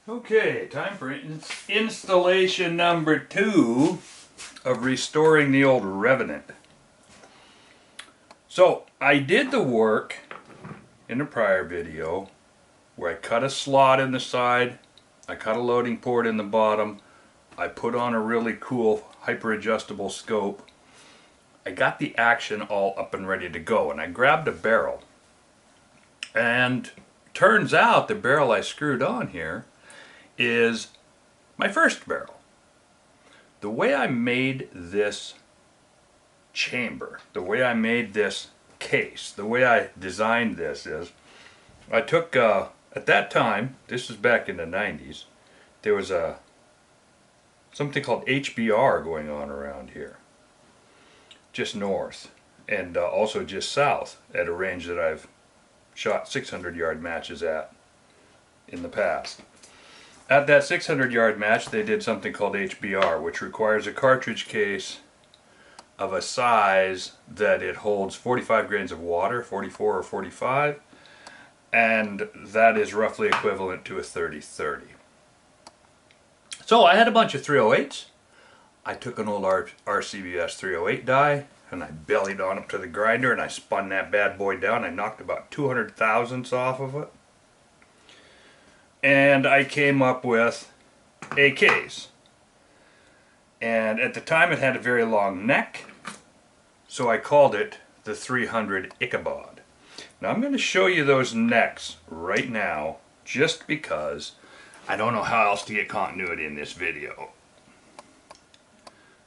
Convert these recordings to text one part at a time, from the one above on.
Okay, time for installation number 2 of restoring the old Revenant. So I did the work in a prior video where I cut a slot in the side, I cut a loading port in the bottom, I put on a really cool hyper adjustable scope. I got the action all up and ready to go, and I grabbed a barrel, and turns out the barrel I screwed on here is my first barrel. The way I made this chamber, the way I made this case, the way I designed this is I took, at that time, this was back in the 90s, there was something called HBR going on around here, just north, and also just south at a range that I've shot 600-yard matches at in the past. At that 600-yard match, they did something called HBR, which requires a cartridge case of a size that it holds 45 grains of water, 44 or 45, and that is roughly equivalent to a 30-30. So I had a bunch of 308s. I took an old RCBS 308 die, and I bellied on up to the grinder, and I spun that bad boy down. I knocked about 200 thousandths off of it. And I came up with a case. And at the time it had a very long neck, so I called it the 300 Ichabod. Now I'm going to show you those necks right now, just because I don't know how else to get continuity in this video.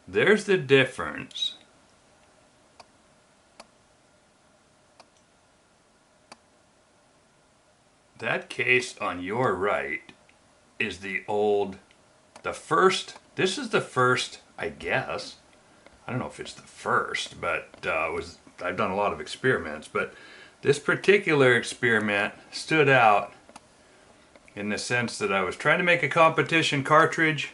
There's the difference. That case on your right is the first, this is the first, I guess. I don't know if it's the first, but I've done a lot of experiments, but this particular experiment stood out in the sense that I was trying to make a competition cartridge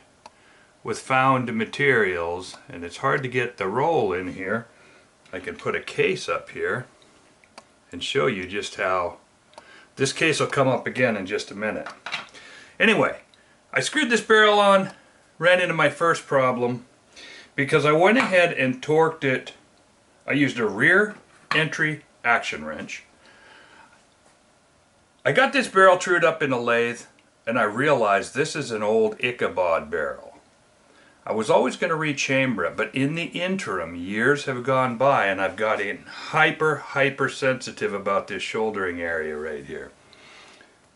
with found materials, and it's hard to get the roll in here. I can put a case up here and show you just how this case will come up again in just a minute. Anyway, I screwed this barrel on, ran into my first problem because I went ahead and torqued it. I used a rear entry action wrench. I got this barrel trued up in a lathe, and I realized this is an old Ichabod barrel. I was always going to rechamber it, but in the interim, years have gone by, and I've gotten hyper sensitive about this shouldering area right here.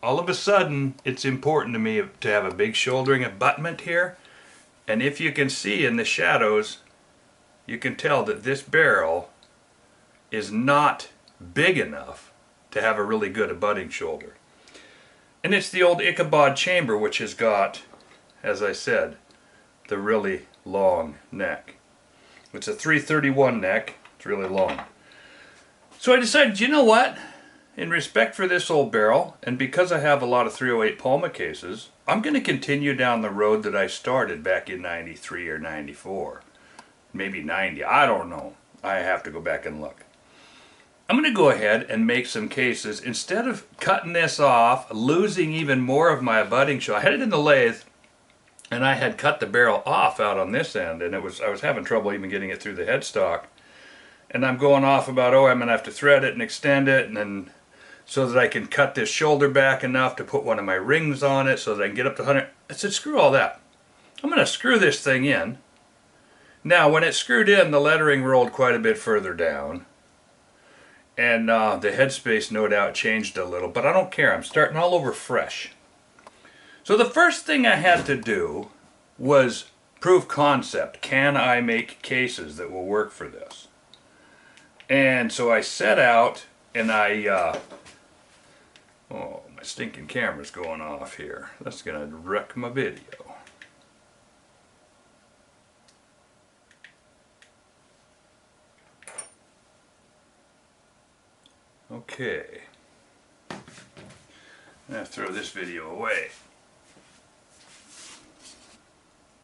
All of a sudden, it's important to me to have a big shouldering abutment here, and if you can see in the shadows, you can tell that this barrel is not big enough to have a really good abutting shoulder. And it's the old Ichabod chamber, which has got, as I said, the really long neck. It's a 331 neck. It's really long. So I decided, you know what? In respect for this old barrel, and because I have a lot of 308 Palma cases, I'm going to continue down the road that I started back in 93 or 94. Maybe 90. I don't know. I have to go back and look. I'm going to go ahead and make some cases. Instead of cutting this off, losing even more of my abutting shoulder, I had it in the lathe, and I had cut the barrel off out on this end, and I was having trouble even getting it through the headstock. And I'm going off about, oh, I'm going to have to thread it and extend it, and then so that I can cut this shoulder back enough to put one of my rings on it so that I can get up to 100. I said, screw all that. I'm going to screw this thing in. Now, when it screwed in, the lettering rolled quite a bit further down. And the headspace, no doubt, changed a little, but I don't care. I'm starting all over fresh. So the first thing I had to do was prove concept. Can I make cases that will work for this? And so I set out, and I, oh, my stinking camera's going off here. That's going to wreck my video. Okay. I'm going to throw this video away.